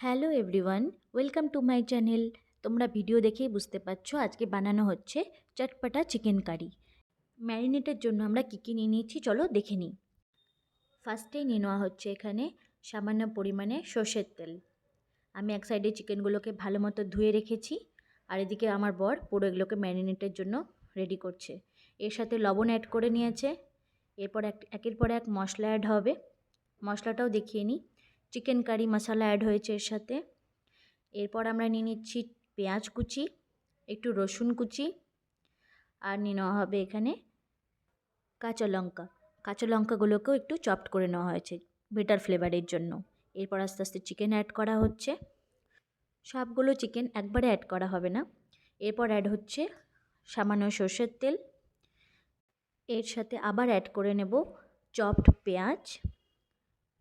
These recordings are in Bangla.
Hello everyone, welcome to my channel. তোমরা ভিডিও দেখেই বুঝতে পারছো আজকে বানানো হচ্ছে চটপটা চিকেন কারি। ম্যারিনেটের জন্য আমরা কী কী নিয়ে নিয়েছি চলো দেখে নিই। ফার্স্টেই নিয়ে নেওয়া হচ্ছে এখানে সামান্য পরিমাণে সর্ষের তেল। আমি এক সাইডে চিকেনগুলোকে ভালো মতো ধুয়ে রেখেছি, আর এদিকে আমার বর পুরো এগুলোকে ম্যারিনেটের জন্য রেডি করছে। এর সাথে লবণ অ্যাড করে নিয়েছে। এরপর একের পর এক মশলা অ্যাড হবে। মশলাটাও দেখিয়ে নিই। চিকেন কারি মশলা অ্যাড হয়েছে এর সাথে। এরপর আমরা নিয়ে নিচ্ছি পেঁয়াজ কুচি, একটু রসুন কুচি, আর নিয়ে নেওয়া হবে এখানে কাঁচা লঙ্কা। কাঁচা লঙ্কাগুলোকেও একটু চপড করে নেওয়া হয়েছে বেটার ফ্লেভারের জন্য। এরপর আস্তে আস্তে চিকেন অ্যাড করা হচ্ছে। সবগুলো চিকেন একবারে অ্যাড করা হবে না। এরপর অ্যাড হচ্ছে সামান্য সর্ষের তেল। এর সাথে আবার অ্যাড করে নেব চপড পেঁয়াজ।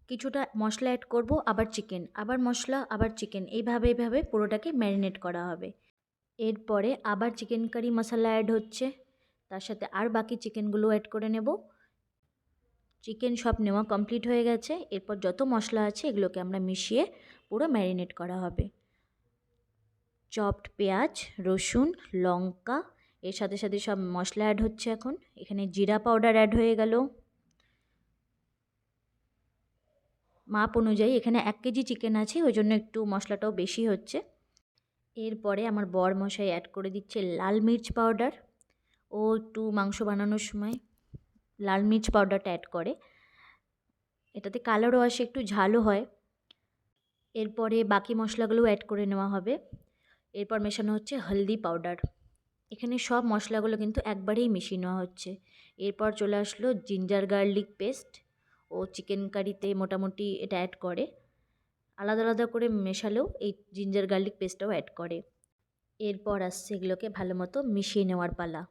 কিছুটা মশলা অ্যাড করব, আবার চিকেন, আবার মশলা, আবার চিকেন, এইভাবে পুরোটাকে ম্যারিনেট করা হবে। এরপরে আবার চিকেন কারি মশলা অ্যাড হচ্ছে, তার সাথে আর বাকি চিকেনগুলো অ্যাড করে নেব। চিকেন সব নেওয়া কমপ্লিট হয়ে গেছে। এরপর যত মশলা আছে এগুলোকে আমরা মিশিয়ে পুরো ম্যারিনেট করা হবে। চপড পেঁয়াজ, রসুন, লঙ্কা, এর সাথে সাথে সব মশলা অ্যাড হচ্ছে। এখন এখানে জিরা পাউডার অ্যাড হয়ে গেল মাপ অনুযায়ী। এখানে 1 কেজি চিকেন আছে, ওই জন্য একটু মশলাটাও বেশি হচ্ছে। এরপরে আমার বর মশাই অ্যাড করে দিচ্ছে লাল মির্চ পাউডার। ও একটু মাংস বানানোর সময় লাল মির্চ পাউডারটা অ্যাড করে, এটাতে কালারও আসে, একটু ঝালও হয়। এরপরে বাকি মশলাগুলো অ্যাড করে নেওয়া হবে। এরপর মেশানো হচ্ছে হলদি পাউডার। এখানে সব মশলাগুলো কিন্তু একবারেই মিশিয়ে নেওয়া হচ্ছে। এরপর চলে আসলো জিঞ্জার গার্লিক পেস্ট। ও চিকেন কারিতে মোটামুটি এটা অ্যাড করে, আলাদা আলাদা করে মেশালেও এই জিঞ্জার গার্লিক পেস্টটাও অ্যাড করে। এরপর আসছে এগুলোকে ভালো মতো মিশিয়ে নেওয়ার পালা।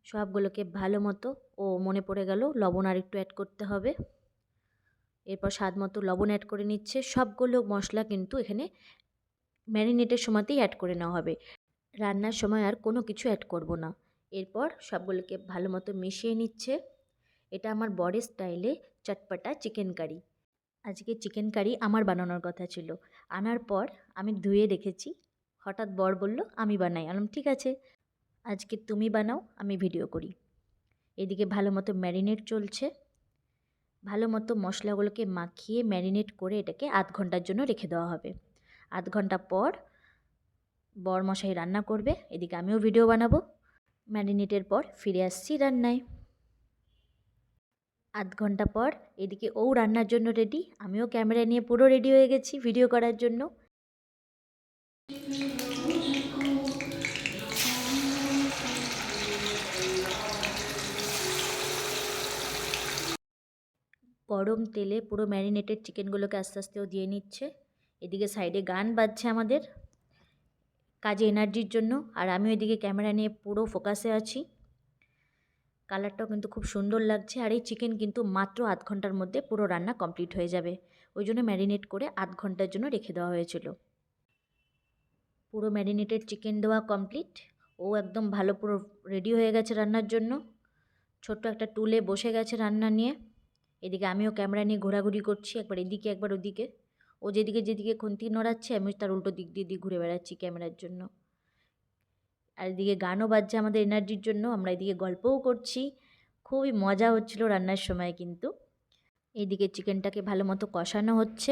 সবগুলোকে ভালো মতো, ও মনে পড়ে গেল লবণ আর একটু অ্যাড করতে হবে। এরপর স্বাদ মতো লবণ অ্যাড করে নিচ্ছে। সবগুলো মশলা কিন্তু এখানে ম্যারিনেটের সময়তেই অ্যাড করে নেওয়া হবে, রান্নার সময় আর কোনো কিছু অ্যাড করব না। এরপর সবগুলোকে ভালো মতো মিশিয়ে নিচ্ছে। এটা আমার বরের স্টাইলে চটপটা চিকেন কারি। আজকে চিকেন কারি আমার বানানোর কথা ছিল, আনার পর আমি ধুয়ে রেখেছি। হঠাৎ বর বলল আমি বানাই, আমি ঠিক আছে আজকে তুমি বানাও, আমি ভিডিও করি। এদিকে ভালো মতো ম্যারিনেট চলছে। ভালো মতো মশলাগুলোকে মাখিয়ে ম্যারিনেট করে এটাকে আধ ঘন্টার জন্য রেখে দেওয়া হবে। আধ ঘন্টা পর বরমশাই রান্না করবে, এদিকে আমিও ভিডিও বানাবো। ম্যারিনেটের পর ফিরে আসছি রান্নায়। আধ ঘন্টা পর এদিকে ও রান্নার জন্য রেডি, আমিও ক্যামেরা নিয়ে পুরো রেডি হয়ে গেছি ভিডিও করার জন্য। গরম তেলে পুরো ম্যারিনেটেড চিকেনগুলোকে আস্তে আস্তেও দিয়ে নিচ্ছে। এদিকে সাইডে গান বাজছে আমাদের কাজে এনার্জির জন্য, আর আমি ওইদিকে ক্যামেরা নিয়ে পুরো ফোকাসে আছি। কালারটাও কিন্তু খুব সুন্দর লাগছে। আর এই চিকেন কিন্তু মাত্র আধ ঘন্টার মধ্যে পুরো রান্না কমপ্লিট হয়ে যাবে, ওই জন্য ম্যারিনেট করে আধ ঘন্টার জন্য রেখে দেওয়া হয়েছিল। পুরো ম্যারিনেটেড চিকেন দেওয়া কমপ্লিট। ও একদম ভালো পুরো রেডি হয়ে গেছে রান্নার জন্য। ছোট্ট একটা টুলে বসে গেছে রান্না নিয়ে। এদিকে আমিও ক্যামেরা নিয়ে ঘোরাঘুরি করছি, একবার এদিকে একবার ওদিকে। ও যেদিকে যেদিকে খুন্তি নড়াচ্ছে আমি তার উল্টো দিক দিয়ে ঘুরে বেড়াচ্ছি ক্যামেরার জন্য। আর এদিকে গানও বাজছে আমাদের এনার্জির জন্য, আমরা এদিকে গল্পও করছি। খুবই মজা হচ্ছিল রান্নার সময় কিন্তু। এইদিকে চিকেনটাকে ভালো মতো কষানো হচ্ছে।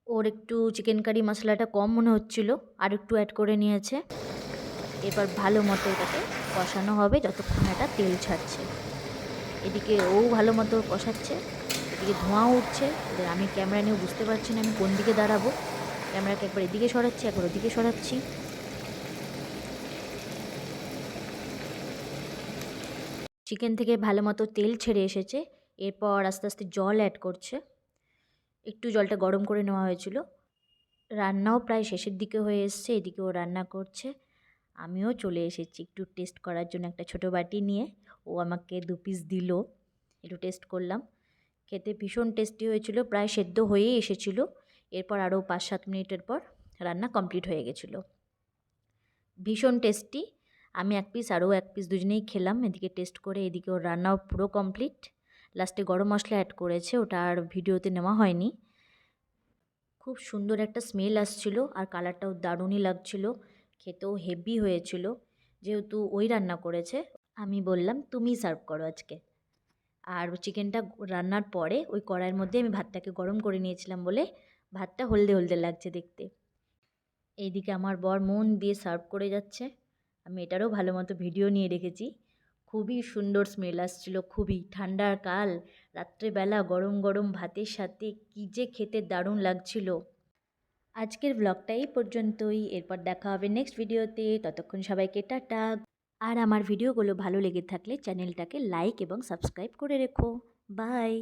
ওর একটু চিকেন কারি মশলাটা কম মনে হচ্ছিল, আর একটু অ্যাড করে নিয়েছে। এবার ভালো মতো এটাকে কষানো হবে যতক্ষণ এটা তেল ছাড়ছে। এদিকে ও ভালো মতো কষাচ্ছে, এদিকে ধোঁয়াও উঠছে। এবার আমি ক্যামেরা নিয়ে বুঝতে পারছি না আমি কোন দিকে দাঁড়াবো। ক্যামেরাকে একবার এদিকে সরাচ্ছি, একবার ওদিকে সরাচ্ছি। চিকেন থেকে ভালো মতো তেল ছেড়ে এসেছে। এরপর আস্তে আস্তে জল অ্যাড করছে। একটু জলটা গরম করে নেওয়া হয়েছিল। রান্নাও প্রায় শেষের দিকে হয়ে এসছে, এদিকেও রান্না করছে। আমিও চলে এসেছি একটু টেস্ট করার জন্য একটা ছোটো বাটি নিয়ে। ও আমাকে 2 পিস দিল, একটু টেস্ট করলাম। খেতে ভীষণ টেস্টি হয়েছিল, প্রায় সেদ্ধ হয়েই এসেছিল। এরপর আরও 5-7 মিনিটের পর রান্না কমপ্লিট হয়ে গেছিলো। ভীষণ টেস্টি। আমি 1 পিস আরও 1 পিস দুজনেই খেলাম। এদিকে টেস্ট করে এদিকে ওর রান্নাও পুরো কমপ্লিট। লাস্টে গরম মশলা অ্যাড করেছে, ওটা আর ভিডিওতে নেওয়া হয়নি। খুব সুন্দর একটা স্মেল আসছিল আর কালারটাও দারুণই লাগছিল, খেতেও হেভি হয়েছিল। যেহেতু ওই রান্না করেছে, আমি বললাম তুমিই সার্ভ করো আজকে। আর চিকেনটা রান্নার পরে ওই কড়াইয়ের মধ্যে আমি ভাতটাকে গরম করে নিয়েছিলাম বলে ভাতটা হলদে হলদে লাগছে দেখতে। এইদিকে আমার বর মন দিয়ে সার্ভ করে যাচ্ছে। আমি এটারও ভালো মতো ভিডিও নিয়ে রেখেছি। খুবই সুন্দর স্মেল আসছিল, খুবই ঠান্ডার কাল, রাত্রেবেলা গরম গরম ভাতের সাথে কী যে খেতে দারুণ লাগছিল। আজকের ব্লগটা এই পর্যন্তই। এরপর দেখা হবে নেক্সট ভিডিওতে। ততক্ষণ সবাইকে টাটা। আর আমার ভিডিওগুলো ভালো লেগে থাকলে চ্যানেলটাকে লাইক এবং সাবস্ক্রাইব করে রেখো। বাই।